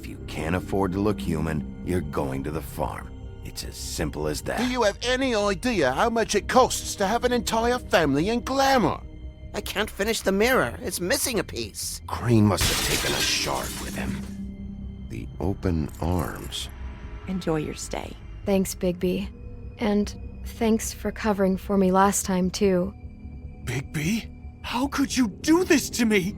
If you can't afford to look human, you're going to the farm. It's as simple as that. Do you have any idea how much it costs to have an entire family in glamour? I can't finish the mirror. It's missing a piece. Crane must have taken a shard with him. The open arms. Enjoy your stay. Thanks, Bigby. And thanks for covering for me last time, too. Bigby? How could you do this to me?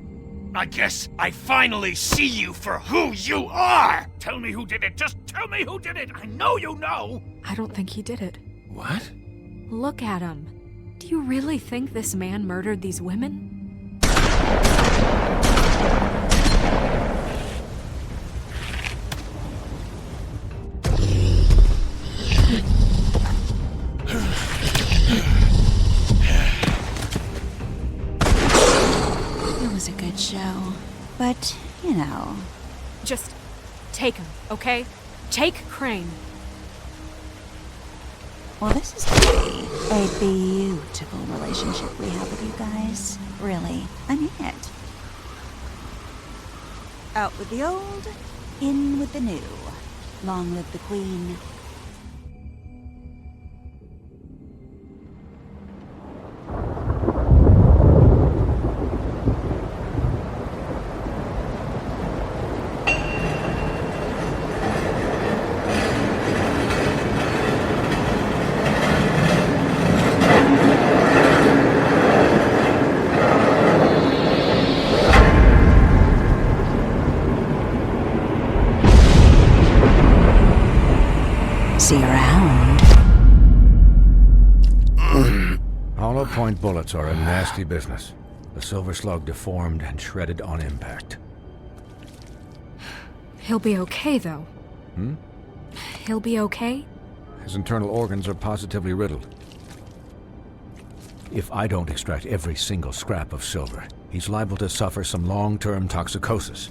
I guess I finally see you for who you are! Tell me who did it! Just tell me who did it! I know you know! I don't think he did it. What? Look at him. Do you really think this man murdered these women? It was a good show. But, you know... Just take him, okay? Take Crane. Well, this is gonna be a beautiful relationship we have with you guys. Really, I mean it. Out with the old, in with the new. Long live the Queen. See you around. Hollow point bullets are a nasty business. The silver slug deformed and shredded on impact. He'll be okay, though. He'll be okay? His internal organs are positively riddled. If I don't extract every single scrap of silver, he's liable to suffer some long-term toxicosis.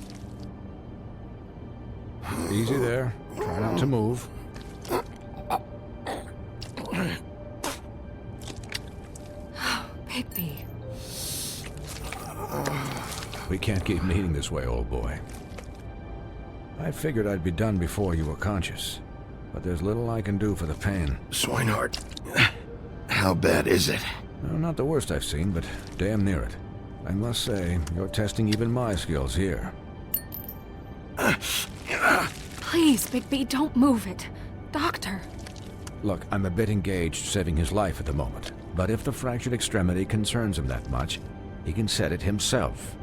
Easy there. Try not to move. Bigby. We can't keep meeting this way, old boy. I figured I'd be done before you were conscious, but there's little I can do for the pain. Swinehart, how bad is it? No, not the worst I've seen, but damn near it. I must say, you're testing even my skills here. Please, Bigby, don't move it. Doctor. Look, I'm a bit engaged saving his life at the moment, but if the fractured extremity concerns him that much, he can set it himself.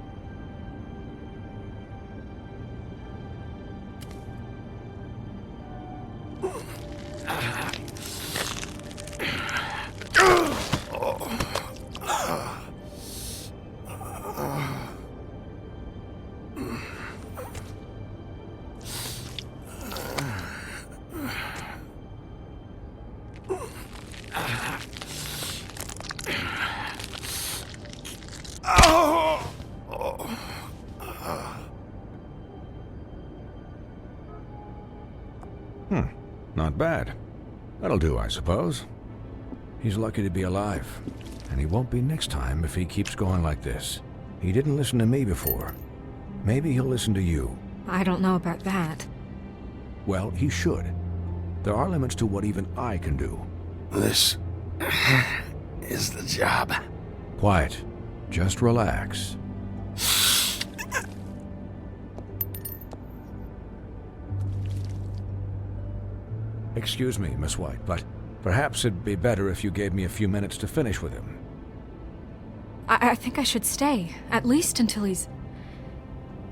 Not bad. That'll do, I suppose. He's lucky to be alive, and he won't be next time if he keeps going like this. He didn't listen to me before. Maybe he'll listen to you. I don't know about that. Well, he should. There are limits to what even I can do. This is the job. Quiet. Just relax. Excuse me, Miss White, but perhaps it'd be better if you gave me a few minutes to finish with him. I think I should stay, at least until he's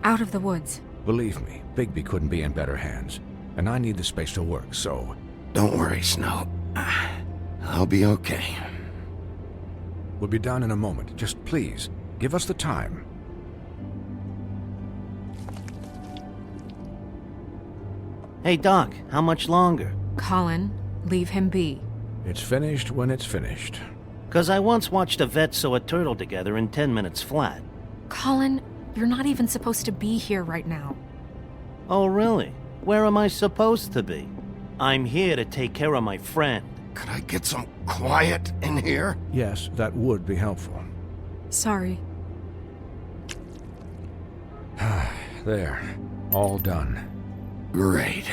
out of the woods. Believe me, Bigby couldn't be in better hands, and I need the space to work, so... Don't worry, Snow. I'll be okay. We'll be done in a moment. Just please, give us the time. Hey, Doc, how much longer? Colin, leave him be. It's finished when it's finished. 'Cause I once watched a vet sew a turtle together in 10 minutes flat. Colin, you're not even supposed to be here right now. Oh, really? Where am I supposed to be? I'm here to take care of my friend. Could I get some quiet in here? Yes, that would be helpful. Sorry. There. All done. Great.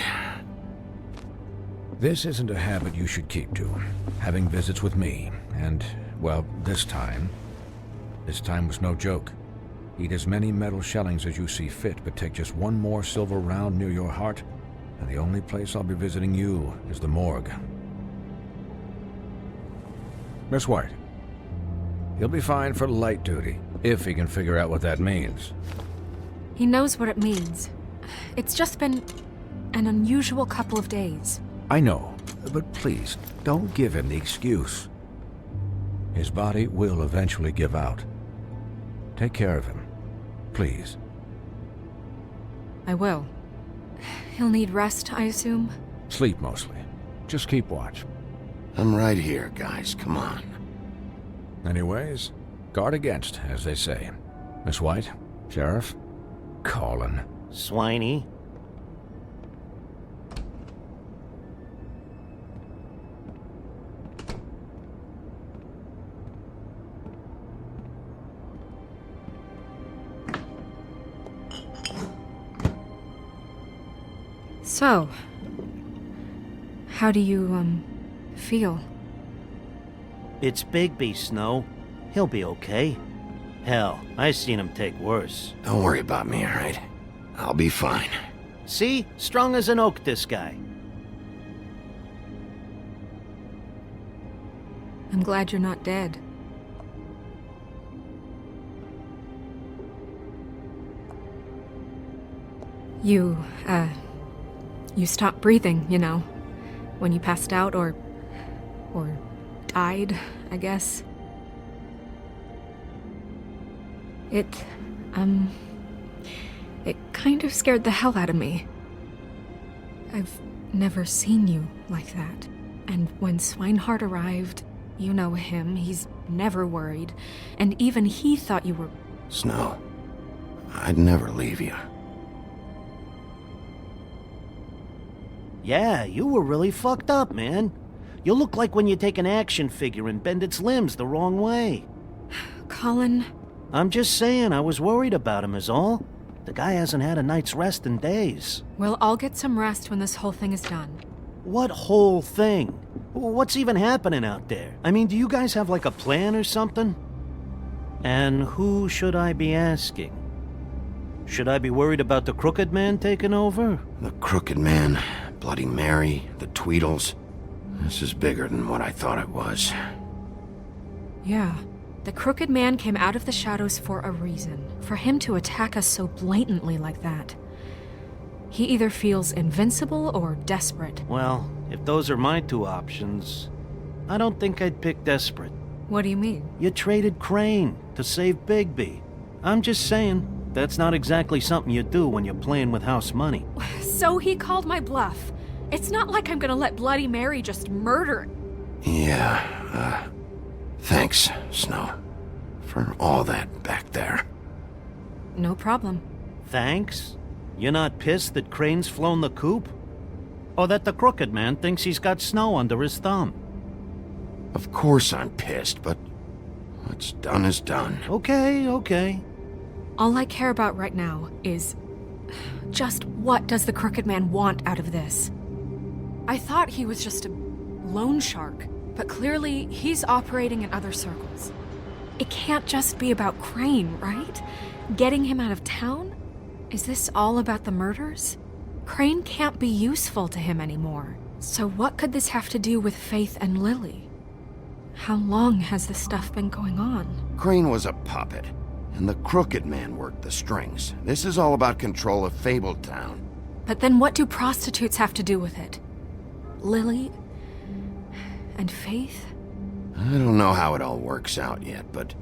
This isn't a habit you should keep to. Having visits with me, and, well, this time was no joke. Eat as many metal shellings as you see fit, but take just one more silver round near your heart, and the only place I'll be visiting you is the morgue. Miss White, he'll be fine for light duty, if he can figure out what that means. He knows what it means. It's just been an unusual couple of days. I know, but please, don't give him the excuse. His body will eventually give out. Take care of him, please. I will. He'll need rest, I assume? Sleep mostly. Just keep watch. I'm right here, guys. Come on. Anyways, guard against, as they say. Miss White, Sheriff, Colin. Swiney. So, how do you, feel? It's Bigby, Snow. He'll be okay. Hell, I seen him take worse. Don't worry about me, all right? I'll be fine. See? Strong as an oak, this guy. I'm glad you're not dead. You stopped breathing, you know, when you passed out or died, I guess. It kind of scared the hell out of me. I've never seen you like that. And when Swinehart arrived, you know him, he's never worried. And even he thought you were... Snow, I'd never leave you. Yeah, you were really fucked up, man. You look like when you take an action figure and bend its limbs the wrong way. Colin... I'm just saying, I was worried about him is all. The guy hasn't had a night's rest in days. Well, I'll get some rest when this whole thing is done. What whole thing? What's even happening out there? I mean, do you guys have like a plan or something? And who should I be asking? Should I be worried about the Crooked Man taking over? The Crooked Man, Bloody Mary, the Tweedles. This is bigger than what I thought it was. Yeah. The Crooked Man came out of the shadows for a reason. For him to attack us so blatantly like that. He either feels invincible or desperate. Well, if those are my two options, I don't think I'd pick desperate. What do you mean? You traded Crane to save Bigby. I'm just saying, that's not exactly something you do when you're playing with house money. So he called my bluff. It's not like I'm gonna let Bloody Mary just murder... Yeah, thanks, Snow, for all that back there. No problem. Thanks? You're not pissed that Crane's flown the coop? Or that the Crooked Man thinks he's got Snow under his thumb? Of course I'm pissed, but what's done is done. Okay. All I care about right now is... just what does the Crooked Man want out of this? I thought he was just a loan shark, but clearly he's operating in other circles. It can't just be about Crane, right? Getting him out of town? Is this all about the murders? Crane can't be useful to him anymore. So what could this have to do with Faith and Lily? How long has this stuff been going on? Crane was a puppet, and the Crooked Man worked the strings. This is all about control of Fabletown. But then what do prostitutes have to do with it? Lily? And Faith? I don't know how it all works out yet, but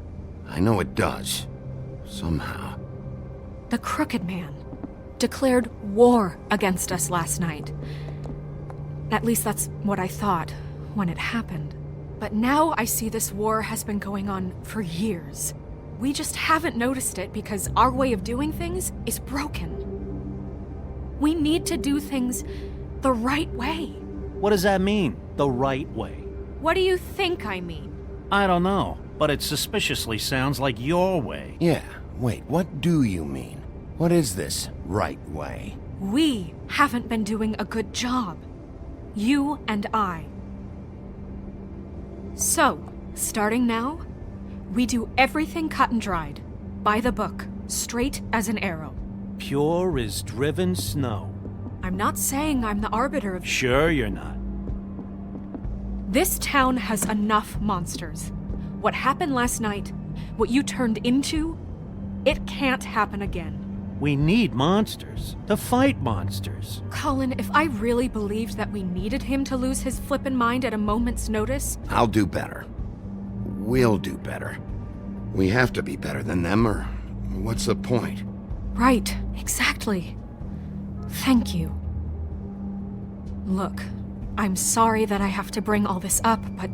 I know it does. Somehow. The Crooked Man declared war against us last night. At least that's what I thought when it happened. But now I see this war has been going on for years. We just haven't noticed it because our way of doing things is broken. We need to do things the right way. What does that mean, the right way? What do you think I mean? I don't know, but it suspiciously sounds like your way. Yeah, wait, what do you mean? What is this right way? We haven't been doing a good job. You and I. So, starting now, we do everything cut and dried. By the book, straight as an arrow. Pure as driven snow. I'm not saying I'm the arbiter of... Sure you're not. This town has enough monsters. What happened last night, what you turned into, it can't happen again. We need monsters to fight monsters. Colin, if I really believed that we needed him to lose his flippin' mind at a moment's notice... I'll do better. We'll do better. We have to be better than them, or what's the point? Right, exactly. Thank you. Look, I'm sorry that I have to bring all this up, but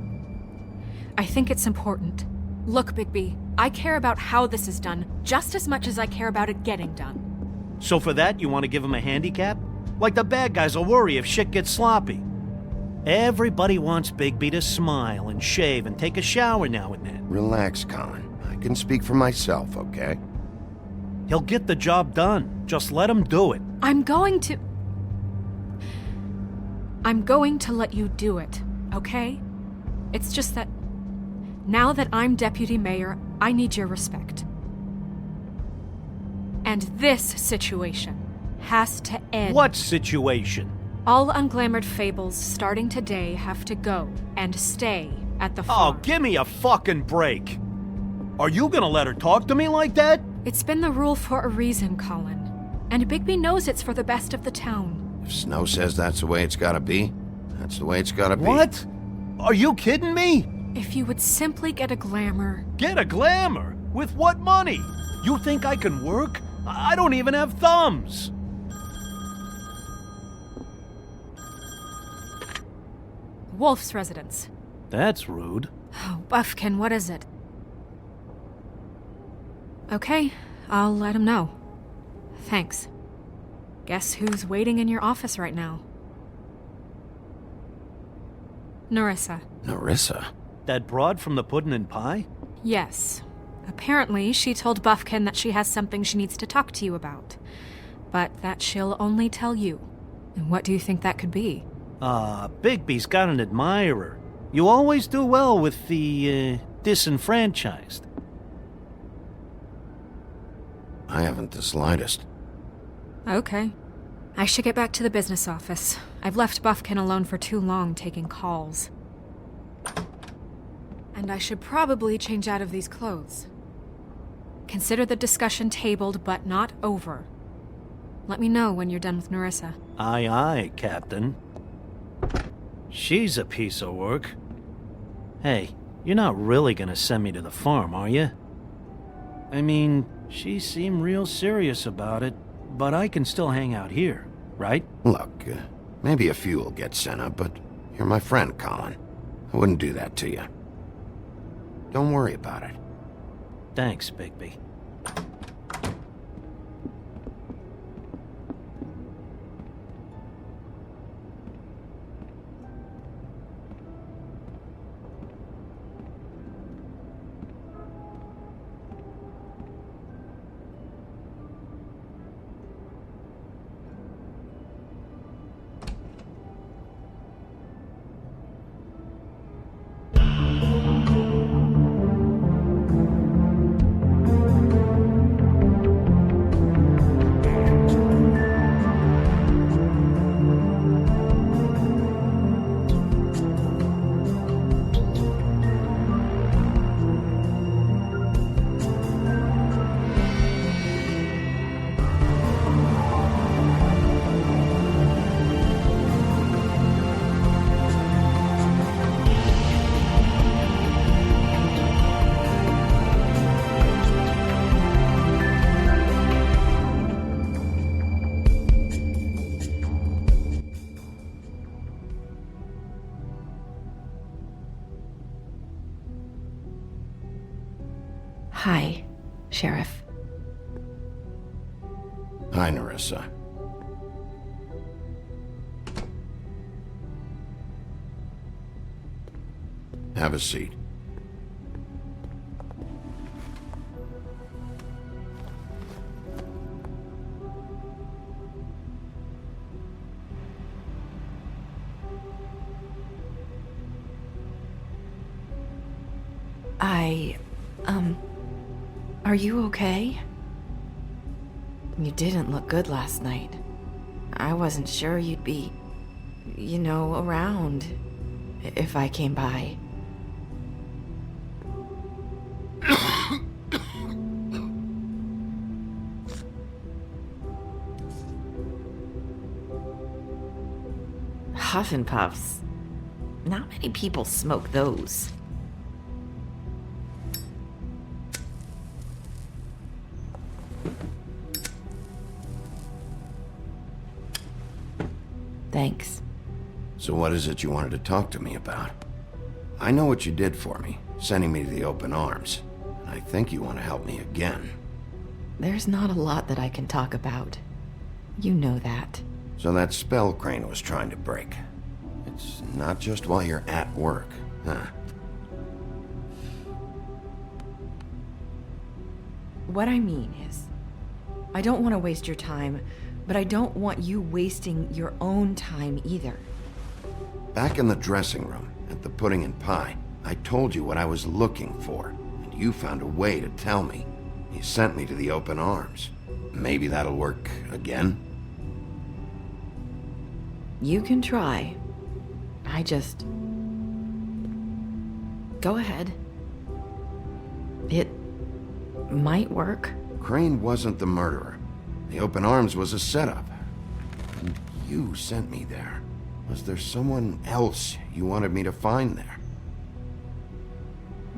I think it's important. Look, Bigby, I care about how this is done just as much as I care about it getting done. So for that, you want to give him a handicap? Like the bad guys will worry if shit gets sloppy. Everybody wants Bigby to smile and shave and take a shower now and then. Relax, Colin. I can speak for myself, okay? He'll get the job done. Just let him do it. I'm going to let you do it, okay? It's just that now that I'm deputy mayor, I need your respect. And this situation has to end. What situation? All unglamored fables starting today have to go and stay at the farm. Oh, give me a fucking break. Are you gonna let her talk to me like that? It's been the rule for a reason, Colin. And Bigby knows it's for the best of the town. If Snow says that's the way it's gotta be, that's the way it's gotta be. What? Are you kidding me? If you would simply get a glamour... Get a glamour? With what money? You think I can work? I don't even have thumbs. Wolf's residence. That's rude. Oh, Buffkin, what is it? Okay, I'll let him know. Thanks. Guess who's waiting in your office right now? Nerissa. Nerissa? That broad from the puddin' and pie? Yes. Apparently, she told Buffkin that she has something she needs to talk to you about. But that she'll only tell you. And what do you think that could be? Bigby's got an admirer. You always do well with the, disenfranchised. I haven't the slightest. Okay. I should get back to the business office. I've left Buffkin alone for too long taking calls. And I should probably change out of these clothes. Consider the discussion tabled but not over. Let me know when you're done with Nerissa. Aye, aye, Captain. She's a piece of work. Hey, you're not really gonna send me to the farm, are you? I mean, she seemed real serious about it, but I can still hang out here, right? Look, maybe a few will get sent up, but you're my friend, Colin. I wouldn't do that to you. Don't worry about it. Thanks, Bigby. Hi, Sheriff. Hi, Nerissa. Have a seat. Are you okay? You didn't look good last night. I wasn't sure you'd be, around if I came by. Huff and puffs. Not many people smoke those. Thanks. So what is it you wanted to talk to me about? I know what you did for me, sending me to the open arms. And I think you want to help me again. There's not a lot that I can talk about. You know that. So that spell Crane was trying to break. It's not just while you're at work, huh? What I mean is, I don't want to waste your time, but I don't want you wasting your own time either. Back in the dressing room, at the pudding and pie, I told you what I was looking for, and you found a way to tell me. You sent me to the open arms. Maybe that'll work again? You can try. Go ahead. It might work. Crane wasn't the murderer. The open arms was a setup. And you sent me there. Was there someone else you wanted me to find there?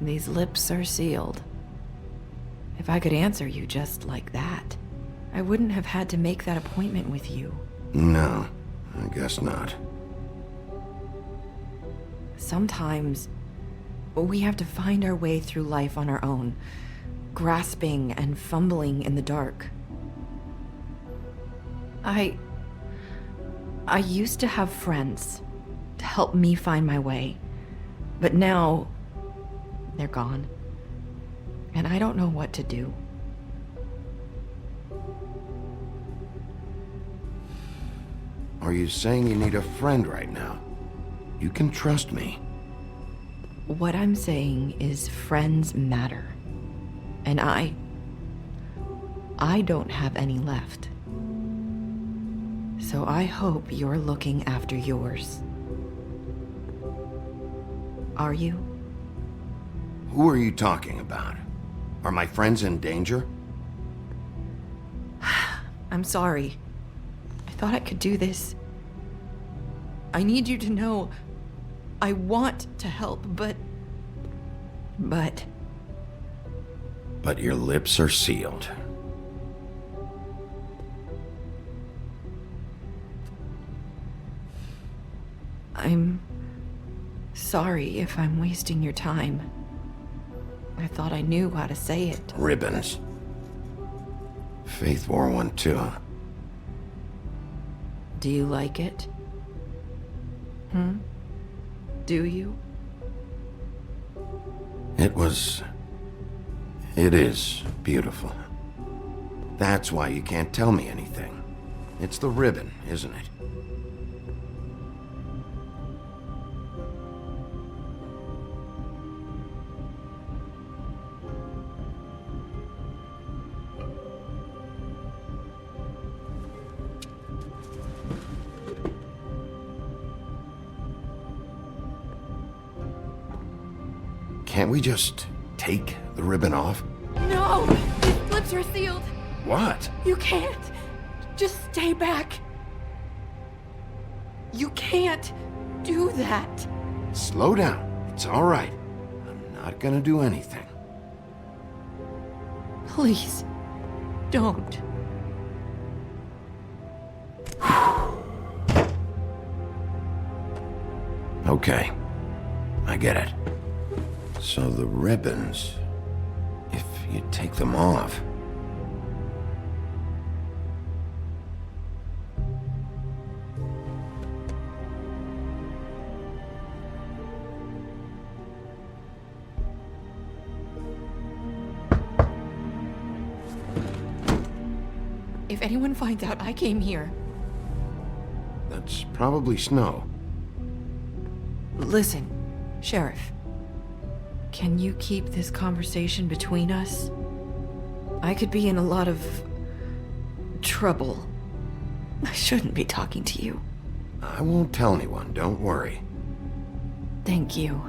These lips are sealed. If I could answer you just like that, I wouldn't have had to make that appointment with you. No, I guess not. Sometimes we have to find our way through life on our own, grasping and fumbling in the dark. I used to have friends to help me find my way, but now they're gone, and I don't know what to do. Are you saying you need a friend right now? You can trust me. What I'm saying is friends matter, and I don't have any left. So I hope you're looking after yours. Are you? Who are you talking about? Are my friends in danger? I'm sorry. I thought I could do this. I need you to know I want to help, but your lips are sealed. I'm sorry if I'm wasting your time. I thought I knew how to say it. Ribbons. Faith wore one too. Do you like it? Do you? It is beautiful. That's why you can't tell me anything. It's the ribbon, isn't it? Can't we just take the ribbon off? No! His lips are sealed! What? You can't! Just stay back! You can't do that! Slow down. It's all right. I'm not gonna do anything. Please, don't. Okay. I get it. So the ribbons, if you take them off... If anyone finds out I came here... That's probably snow. Listen, Sheriff. Can you keep this conversation between us? I could be in a lot of trouble. I shouldn't be talking to you. I won't tell anyone, don't worry. Thank you.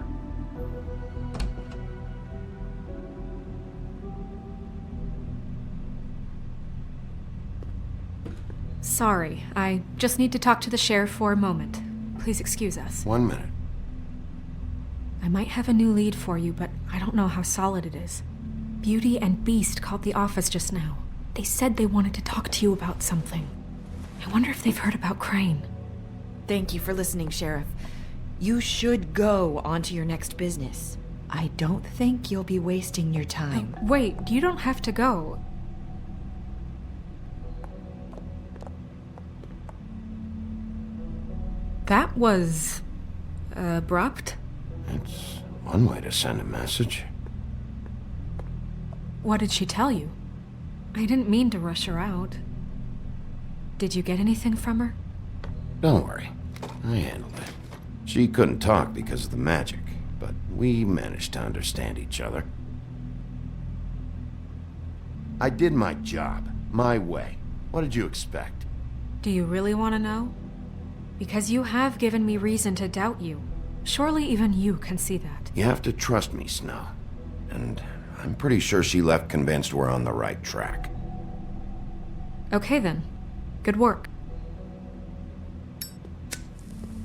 Sorry, I just need to talk to the sheriff for a moment. Please excuse us. 1 minute. I might have a new lead for you, but I don't know how solid it is. Beauty and Beast called the office just now. They said they wanted to talk to you about something. I wonder if they've heard about Crane. Thank you for listening, Sheriff. You should go on to your next business. I don't think you'll be wasting your time. Wait, you don't have to go. That was abrupt. It's one way to send a message. What did she tell you? I didn't mean to rush her out. Did you get anything from her? Don't worry, I handled it. She couldn't talk because of the magic, but we managed to understand each other. I did my job, my way. What did you expect? Do you really want to know? Because you have given me reason to doubt you. Surely even you can see that. You have to trust me, Snow. And I'm pretty sure she left convinced we're on the right track. Okay then. Good work.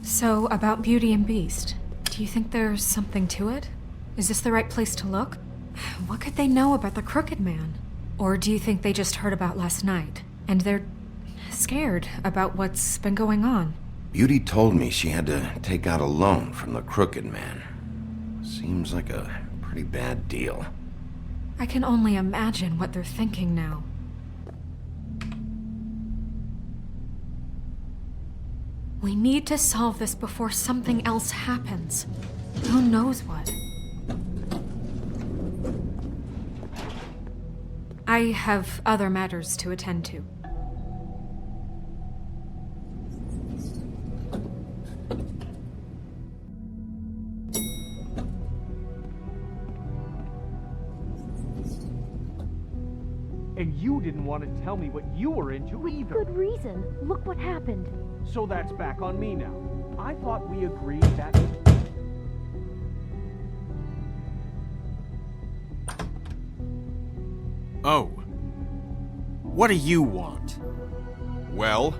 So, about Beauty and Beast, do you think there's something to it? Is this the right place to look? What could they know about the Crooked Man? Or do you think they just heard about last night, and they're scared about what's been going on? Beauty told me she had to take out a loan from the Crooked Man. Seems like a pretty bad deal. I can only imagine what they're thinking now. We need to solve this before something else happens. Who knows what? I have other matters to attend to. And you didn't want to tell me what you were into either. Good reason. Look what happened. So that's back on me now. I thought we agreed that... Oh. What do you want? Well?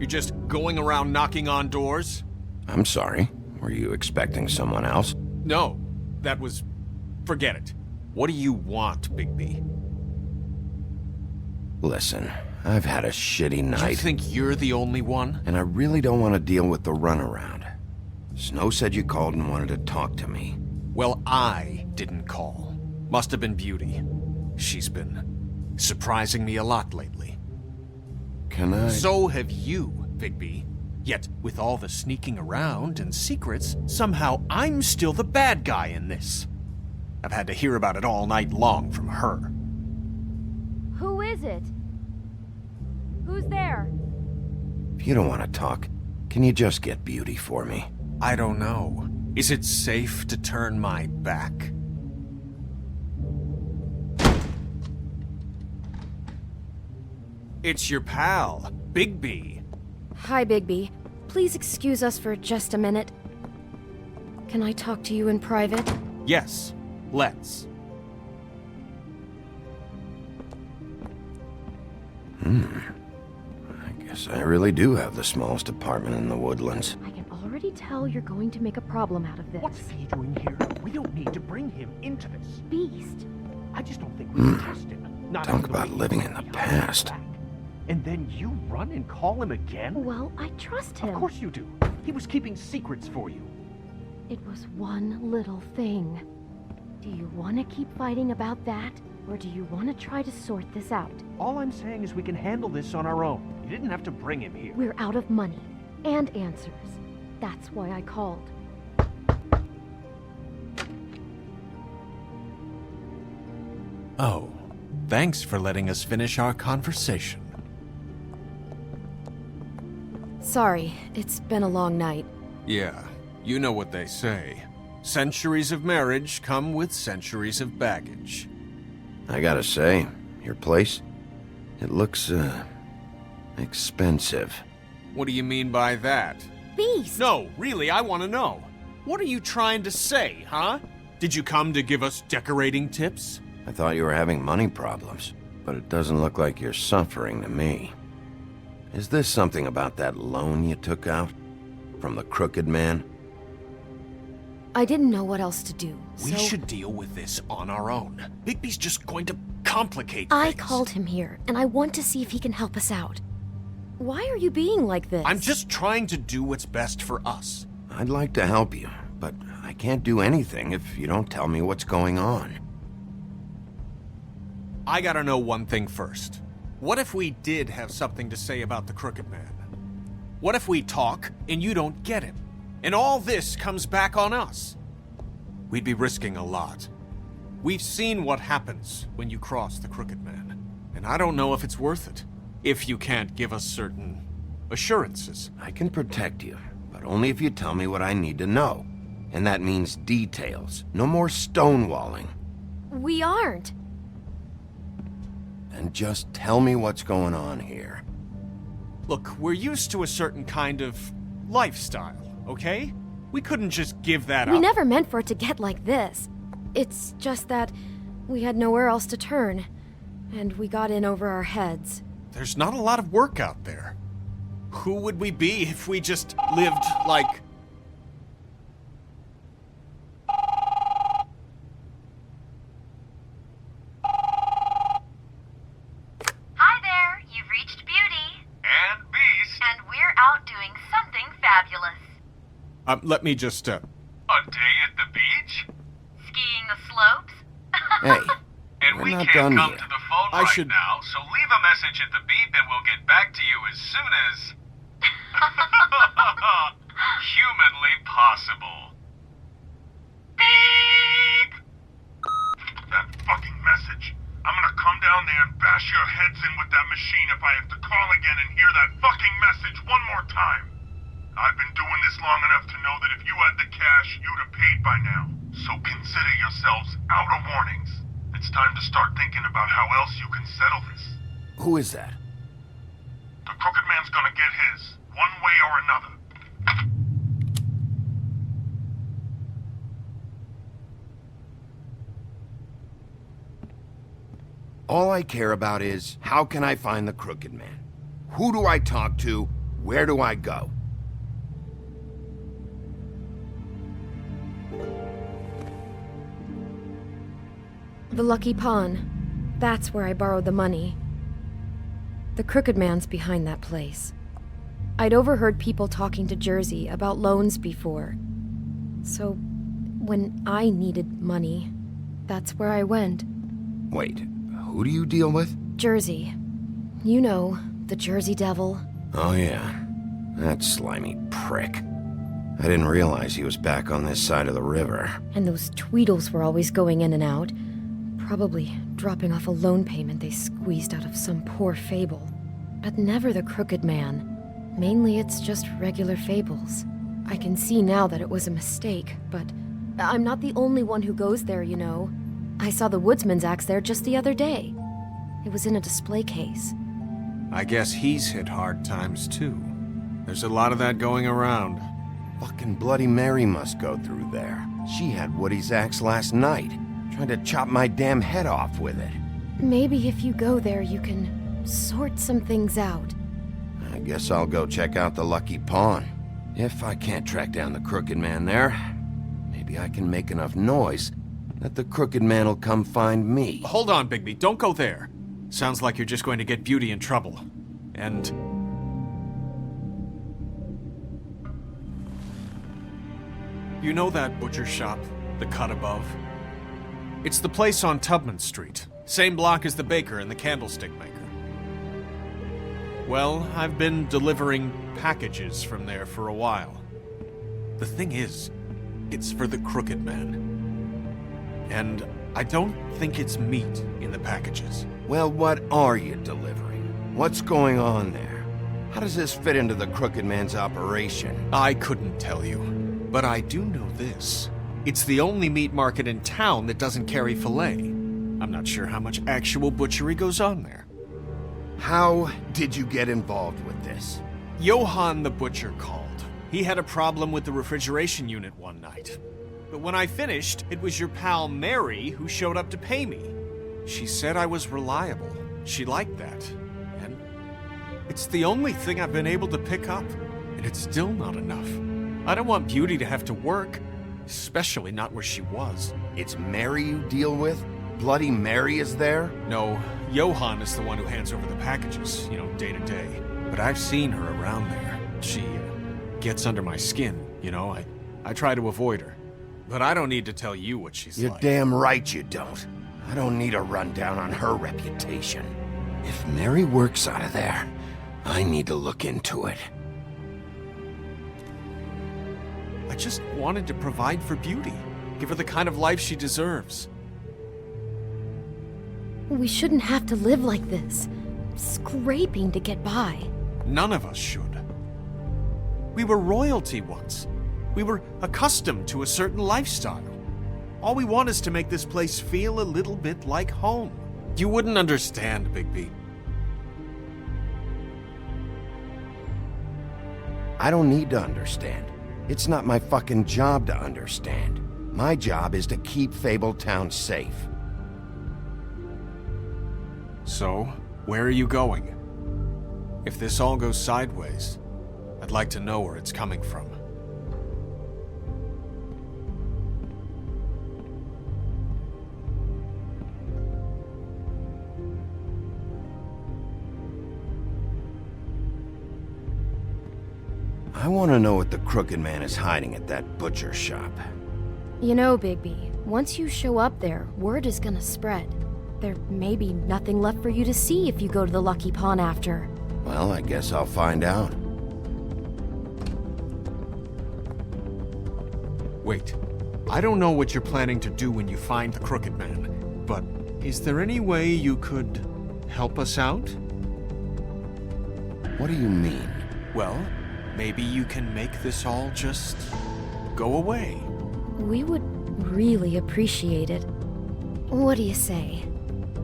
You're just going around knocking on doors? I'm sorry. Were you expecting someone else? No. That was... Forget it. What do you want, Bigby? Listen, I've had a shitty night. You think you're the only one? And I really don't want to deal with the runaround. Snow said you called and wanted to talk to me. Well, I didn't call. Must have been Beauty. She's been surprising me a lot lately. Can I... So have you, Bigby. Yet, with all the sneaking around and secrets, somehow I'm still the bad guy in this. I've had to hear about it all night long from her. Who is it? Who's there? If you don't want to talk, can you just get Beauty for me? I don't know. Is it safe to turn my back? It's your pal, Bigby. Hi, Bigby. Please excuse us for just a minute. Can I talk to you in private? Yes, let's. I guess I really do have the smallest apartment in the woodlands. I can already tell you're going to make a problem out of this. What's he doing here? We don't need to bring him into this. Beast? I just don't think we can trust him. Not Talk even the about way living he in the runs behind our past. back. And then you run and call him again? Well, I trust him. Of course you do. He was keeping secrets for you. It was one little thing. Do you want to keep fighting about that? Or do you want to try to sort this out? All I'm saying is we can handle this on our own. You didn't have to bring him here. We're out of money. And answers. That's why I called. Oh, thanks for letting us finish our conversation. Sorry, it's been a long night. Yeah, you know what they say. Centuries of marriage come with centuries of baggage. I gotta say, your place, it looks, expensive. What do you mean by that? Beast! No, really, I want to know. What are you trying to say, huh? Did you come to give us decorating tips? I thought you were having money problems, but it doesn't look like you're suffering to me. Is this something about that loan you took out? From the crooked man? I didn't know what else to do, We so should deal with this on our own. Bigby's just going to complicate I things. called him here, and I want to see if he can help us out. Why are you being like this? I'm just trying to do what's best for us. I'd like to help you, but I can't do anything if you don't tell me what's going on. I gotta know one thing first. What if we did have something to say about the Crooked Man? What if we talk and you don't get him? And all this comes back on us? We'd be risking a lot. We've seen what happens when you cross the Crooked Man, and I don't know if it's worth it, if you can't give us certain assurances. I can protect you, but only if you tell me what I need to know. And that means details. No more stonewalling. We aren't. And just tell me what's going on here. Look, we're used to a certain kind of lifestyle, okay? We couldn't just give that up. We never meant for it to get like this. It's just that we had nowhere else to turn, and we got in over our heads. There's not a lot of work out there. Who would we be if we just lived like... Hi there, you've reached Beauty. And Beast. And we're out doing something fabulous. Let me just, A day at the beach? Skiing the slopes? Hey, And we're we not can't done come yet. to the phone I right should- now, so leave a message at the beep and we'll get back to you as soon as... humanly possible. Beep! That fucking message. I'm gonna come down there and bash your heads in with that machine if I have to call again and hear that fucking message one more time. I've been doing this long enough to know that if you had the cash, you'd have paid by now. So consider yourselves out of warnings. It's time to start thinking about how else you can settle this. Who is that? The Crooked Man's gonna get his, one way or another. All I care about is, how can I find the Crooked Man? Who do I talk to? Where do I go? The Lucky Pawn. That's where I borrowed the money. The Crooked Man's behind that place. I'd overheard people talking to Jersey about loans before. So, when I needed money, that's where I went. Wait, who do you deal with? Jersey. You know, the Jersey Devil. Oh yeah, that slimy prick. I didn't realize he was back on this side of the river. And those Tweedles were always going in and out. Probably dropping off a loan payment they squeezed out of some poor fable. But never the Crooked Man. Mainly it's just regular fables. I can see now that it was a mistake, but I'm not the only one who goes there, you know. I saw the woodsman's axe there just the other day. It was in a display case. I guess he's hit hard times too. There's a lot of that going around. Fucking Bloody Mary must go through there. She had Woody's axe last night, trying to chop my damn head off with it. Maybe if you go there, you can sort some things out. I guess I'll go check out the Lucky Pawn. If I can't track down the Crooked Man there, maybe I can make enough noise that the Crooked Man will come find me. Hold on, Bigby, don't go there. Sounds like you're just going to get Beauty in trouble. And... you know that butcher shop, the cut above? It's the place on Tubman Street. Same block as the baker and the candlestick maker. Well, I've been delivering packages from there for a while. The thing is, it's for the Crooked Man. And I don't think it's meat in the packages. Well, what are you delivering? What's going on there? How does this fit into the Crooked Man's operation? I couldn't tell you, but I do know this. It's the only meat market in town that doesn't carry filet. I'm not sure how much actual butchery goes on there. How did you get involved with this? Johann the butcher called. He had a problem with the refrigeration unit one night. But when I finished, it was your pal Mary who showed up to pay me. She said I was reliable. She liked that. And it's the only thing I've been able to pick up. And it's still not enough. I don't want Beauty to have to work, especially not where she was. It's Mary you deal with? Bloody Mary is there? No, Johann is the one who hands over the packages, day to day. But I've seen her around there. She gets under my skin, I try to avoid her. But I don't need to tell you what she's You're like. damn right you don't. I don't need a rundown on her reputation. If Mary works out of there, I need to look into it. I just wanted to provide for Beauty. Give her the kind of life she deserves. We shouldn't have to live like this, scraping to get by. None of us should. We were royalty once. We were accustomed to a certain lifestyle. All we want is to make this place feel a little bit like home. You wouldn't understand, Bigby. I don't need to understand. It's not my fucking job to understand. My job is to keep Fabletown safe. So, where are you going? If this all goes sideways, I'd like to know where it's coming from. I want to know what the Crooked Man is hiding at that butcher shop. You know, Bigby, once you show up there, word is gonna spread. There may be nothing left for you to see if you go to the Lucky Pawn after. Well, I guess I'll find out. Wait, I don't know what you're planning to do when you find the Crooked Man, but is there any way you could help us out? What do you mean? Well, maybe you can make this all just go away. We would really appreciate it. What do you say?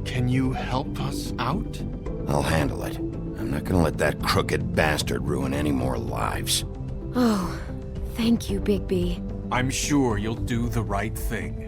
Can you help us out? I'll handle it. I'm not gonna let that crooked bastard ruin any more lives. Oh, thank you, Bigby. I'm sure you'll do the right thing.